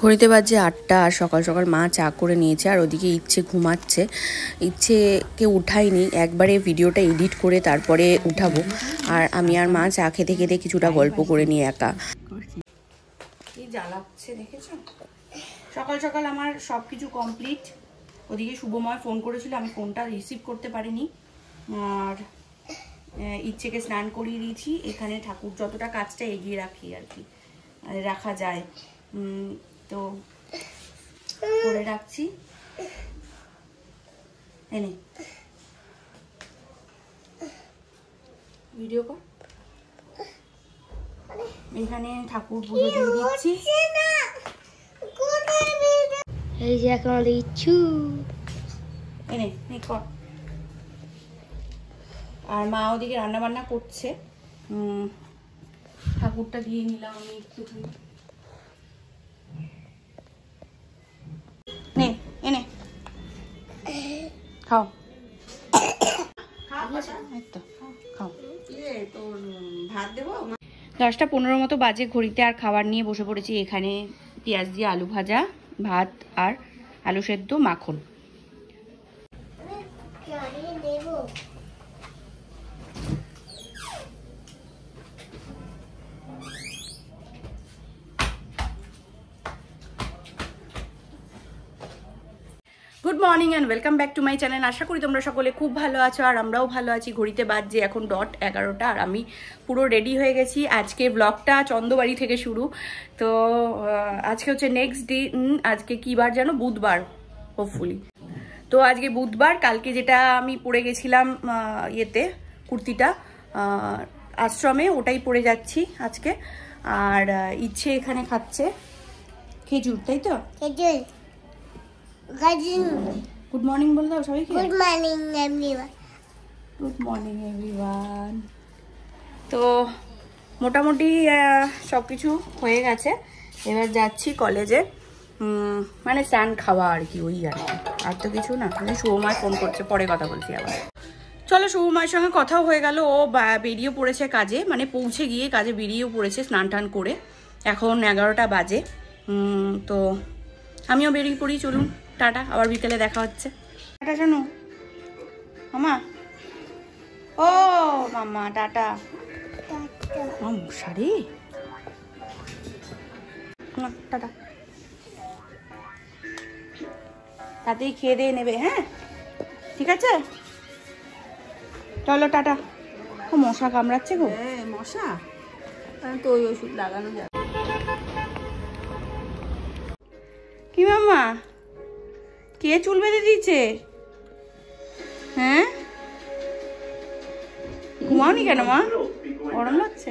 ঘড়িতে বাজে 8টা আর সকাল সকাল মা চা করে নিয়েছে আর ওদিকে ইচ্ছে ঘুমাচ্ছে। ইচ্ছেকে উঠাইনি, একবারে ভিডিওটা এডিট করে তারপরে উঠাবো। আর আমি আর মা চা খেতে খেতে কিছুটা গল্প করে নিয়ে একা। কি জ্বালাচ্ছে দেখেছো? সকাল সকাল আমার সব কিছু কমপ্লিট। ওদিকে শুভময় ফোন করেছিল, আমি ফোনটা রিসিভ করতে পারিনি। আর ইচ্ছেকে স্নান করিয়ে দিয়েছি। এখানে ঠাকুর যতটা কাজটা এগিয়ে রাখি আর কি, রাখা যায়, তো করে রাখছি। এনে ভিডিও কর। এখানে ঠাকুর পুজো দিয়ে দিচ্ছি। এই যে এখন দিচ্ছু এনে কর। আর মা ওদিকে রান্না বান্না করছে। ঠাকুরটা দিয়ে নিলাম আমি একটুখানি। নে এনে খাও। খাও। 10টা 15 মতো বাজে ঘড়িতে, আর খাবার নিয়ে বসে পড়েছি। এখানে পেঁয়াজ দিয়ে আলু ভাজা, ভাত আর আলু সেদ্ধ, মাখন। Good morning and welcome back to my channel. আশা করি তোমরা সকলে খুব ভালো আছো আর আমরাও ভালো আছি। ঘড়িতে বাজছে এখন .11 আর আমি পুরো রেডি হয়ে গেছি। আজকে ব্লগটা চন্দ্রবাড়ি থেকে শুরু। তো আজকে হচ্ছে নেক্সট ডে। আজকে কী বার জানো? বুধবার, হোপফুলি। তো আজকে বুধবার। কালকে যেটা আমি পরে গেছিলাম ইয়েতে, কুর্তিটা আশ্রমে, ওটাই পরে যাচ্ছি আজকে। আর ইচ্ছে এখানে খাচ্ছে খেজুর, তাই তো? খেজুর। গুড মর্নিং বলে দাও সবাইকে। Good morning everyone. Good morning everyone. তো মোটামুটি সব কিছু হয়ে গেছে। এবার যাচ্ছি কলেজে, মানে স্নান খাওয়া আর কি, ওই আর তো কিছু না। শুভময় ফোন করছে, পরে কথা বলছি আবার। চলো, শুভময়ের সঙ্গে কথাও হয়ে গেল। ও বেরিয়ে পড়েছে কাজে, মানে পৌঁছে গিয়ে কাজে বেরিয়েও পড়েছে স্নান টান করে। এখন 11টা বাজে। তো আমিও বেরিয়ে পড়ি। চলুন, টাটা, আবার বিকেলে দেখা হচ্ছে। টাটা শোনো মামা। ও মামা টাটা। মশারি না, টাটা। তাতেই খেয়ে দিয়ে নেবে, হ্যাঁ ঠিক আছে, চলো টাটা। ও মশা কামড়াচ্ছে গো। মশা তো ওই ওষুধ লাগানো যাবে। কি মামা, কে চুল বেঁধে দিয়েছে? হ্যাঁ, ঘুমাওনি কেন মা? গরম লাগছে?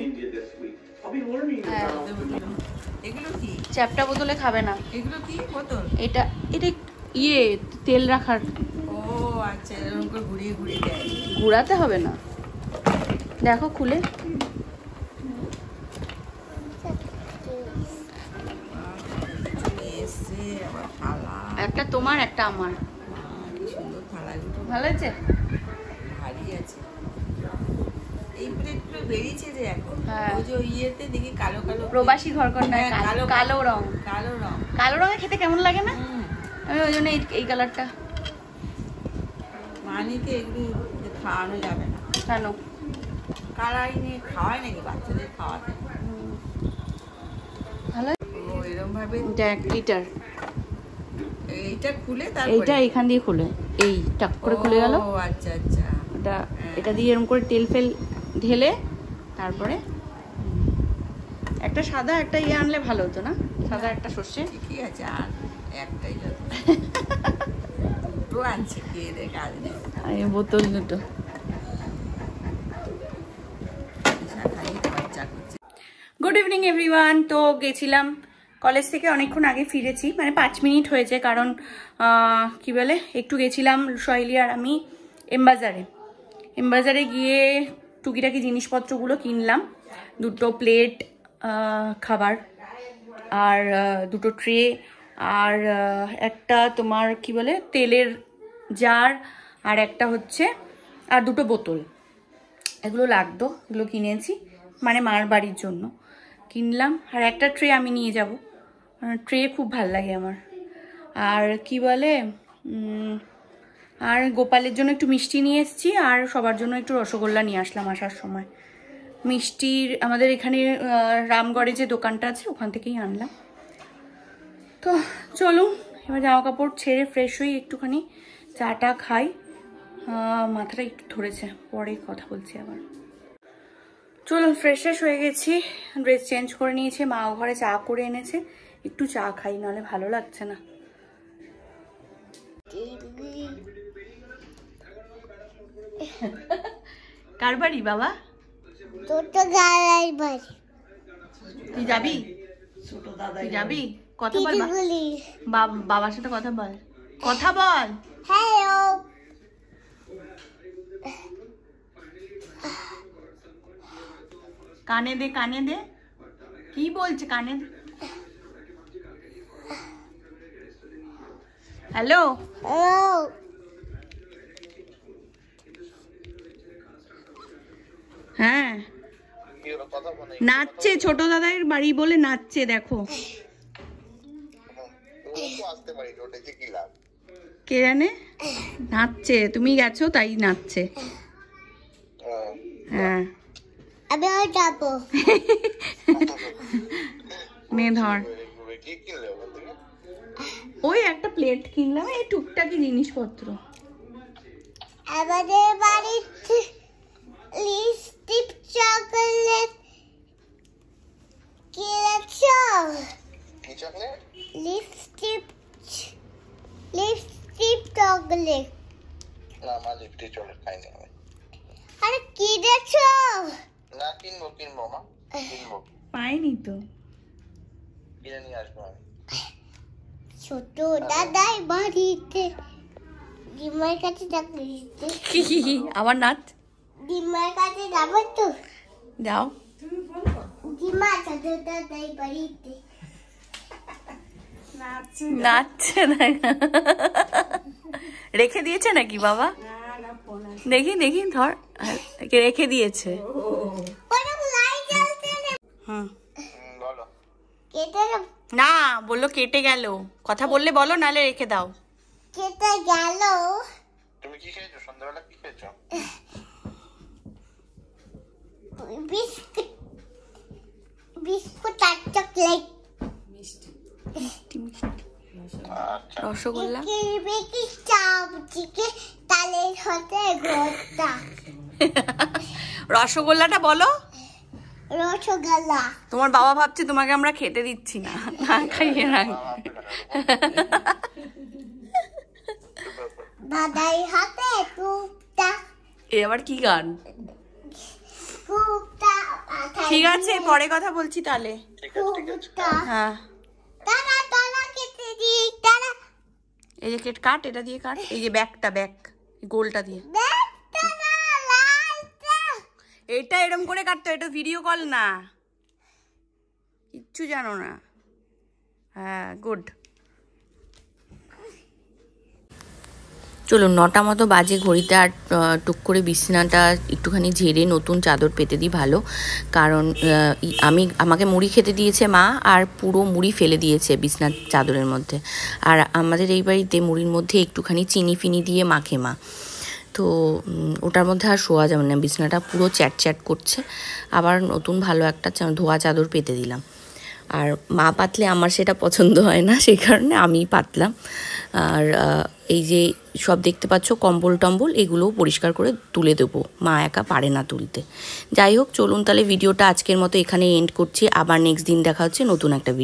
এগুলো কি? চ্যাপটা বোতলে খাবে না। এগুলো কি বোতল? এটা ইয়ে তেল রাখার। ও আচ্ছা, এরকম করে ঘুরিয়ে ঘুরিয়ে দেয়। ঘোরাতে হবে না, দেখো খুলে। একটা তোমার, একটা আমার। কি সুন্দর থালাগুলো, ভালো আছে, ভারী আছে। এই প্লেটগুলো বেরিয়েছে যে এখন। হ্যাঁ। ওই যে ইয়েতে দেখি কালো কালো প্রবাসী ঘরকন্যা, কালো কালো রং। কালো রং, কালো রঙে খেতে কেমন লাগে না? আমি ওই জন্য এই কালারটা। মানিকে এগুলো খাওয়ানো যাবে না। কেন? কালাই নিয়ে খাওয়ায় নাকি বাচ্চাদের? খাওয়াতে ভালো। ও এরকম ভাবে 1 লিটার। এইটা খুলে তারপরে এইটা এখান দিয়ে খুলে, এই টাক করে খুলে গেল। ও আচ্ছা আচ্ছা। এটা দিয়ে এরকম করে তেল ফেল ঢেলে তারপরে একটা সাদা একটা ইয়ে আনলে ভালো হতো না? সাদা একটা সর্ষে। ঠিকই আছে, আর একটাই যত। দুটো আনছে, খেয়ে দে কাজ নেই। এই বোতল দুটো। Good evening everyone. তো গেছিলাম কলেজ থেকে, অনেকক্ষণ আগে ফিরেছি, মানে 5 মিনিট হয়েছে। কারণ কি বলে, একটু গেছিলাম সোহেলি আর আমি এমবাজারে গিয়ে টুকিটাকি জিনিসপত্রগুলো কিনলাম। 2টো প্লেট খাবার, আর 2টো ট্রে, আর একটা তোমার কি বলে তেলের জার, আর একটা হচ্ছে আর 2টো বোতল। এগুলো লাগতো, এগুলো কিনেছি, মানে মার বাড়ির জন্য কিনলাম। আর একটা ট্রে আমি নিয়ে যাব, ট্রে খুব ভাল লাগে আমার। আর কি বলে, আর গোপালের জন্য একটু মিষ্টি নিয়ে এসেছি, আর সবার জন্য একটু রসগোল্লা নিয়ে আসলাম আসার সময়। মিষ্টির আমাদের এখানে রামগড়ে যে দোকানটা আছে ওখান থেকেই আনলাম। তো চলুন এবার জামা কাপড় ছেড়ে ফ্রেশ হই, একটুখানি চাটা খাই। মাথাটা একটু ধরেছে, পরে কথা বলছি আবার। চলুন ফ্রেশ হয়ে গেছি, ড্রেস চেঞ্জ করে নিয়েছি, মাও ঘরে চা করে এনেছে, একটু চা খাই, নাহলে ভালো লাগছে না। কার বাড়ি বাবা? তুই যাবি? তুই যাবি? কথা বল, বাবার সাথে কথা বল, কথা বল। হ্যালো, কানে দে, কানে দে, কি বলছে কানে দে। হ্যালো, হ্যাঁ নাচছে, ছোট দাদার বাড়ি বলে নাচছে, দেখো। কে জানে, নাচছে, তুমি গেছো তাই নাচছে। হ্যাঁ নে ধর, ওই একটা প্লেট কিনলাম, এই টুকটাকি জিনিসপত্র। আমাদের বাড়িতে লিপস্টিক চকলেট কিনেছো? কি চকলেট? Lipstick chocolate. না মা, লিপস্টিক চকলেট খাইনি আমি। আরে কিনেছো? না, কিনবো মা, কিনবো। পাইনি তো, কিনে নিয়ে আসবো আমি। ছোট দাদাই বাড়িতে ডিমার কাছে যাবে। আবার নাচ, ডিমার কাছে যাবো তো, যাও। ডিমা ছোট দাদাই বাড়িতে নাচছে, রেখে দিয়েছে নাকি বাবা? দেখি দেখি, ধর, রেখে দিয়েছে। না বললো কেটে গেল, কথা বললে বলো, নালে রেখে দাও। কেটে গেল। তুমি কি খেয়েছো সন্ধ্যাবেলা? কি খেয়েছো? বিস্কুট, বিস্কুট আর চকলেট, আচ্ছা, রসগোল্লা। তালের সাথে ঘরটা। রসগোল্লাটা বলো। রসগোল্লা। তোমার বাবা ভাবছে তোমাকে আমরা খেতে দিচ্ছি না, না খাইয়ে রাখ। দাদাই হাতে টুকটা। এ আবার কি গান? টুকটা। ঠিক আছে, পরে কথা বলছি তাহলে। টুকটা। হ্যাঁ, তারা তারা কেটে দিই, তারা। এই যে কাট, এটা দিয়ে কাট, এই যে ব্যাগটা, ব্যাগ গোলটা দিয়ে। এটা এরম করে কাটতো, এটা ভিডিও কল না, কিচ্ছু জানো না। হ্যাঁ, গুড। চলুন 9টা মতো বাজে ঘড়িতে, আর টুক করে বিছানাটা একটুখানি ঝেড়ে নতুন চাদর পেতে দিই ভালো, কারণ আমাকে মুড়ি খেতে দিয়েছে মা, আর পুরো মুড়ি ফেলে দিয়েছে বিছনার চাদরের মধ্যে। আর আমাদের এই বাড়িতে মুড়ির মধ্যে একটুখানি চিনি ফিনি দিয়ে মাখে মা, তো ওটার মধ্যে আর শোয়া যাবে না, বিছনাটা পুরো চ্যাট করছে। আবার নতুন ভালো একটা ধোয়া চাদর পেতে দিলাম। আর মা পাতলে আমার সেটা পছন্দ হয় না, সেই কারণে আমিই পাতলাম। আর এই যে সব দেখতে পাচ্ছ কম্বল টম্বল, এগুলোও পরিষ্কার করে তুলে দেবো, মা একা পারে না তুলতে। যাই হোক, চলুন তাহলে ভিডিওটা আজকের মতো এখানে এন্ড করছি, আবার নেক্সট দিন দেখা হচ্ছে নতুন একটা ভিডিও।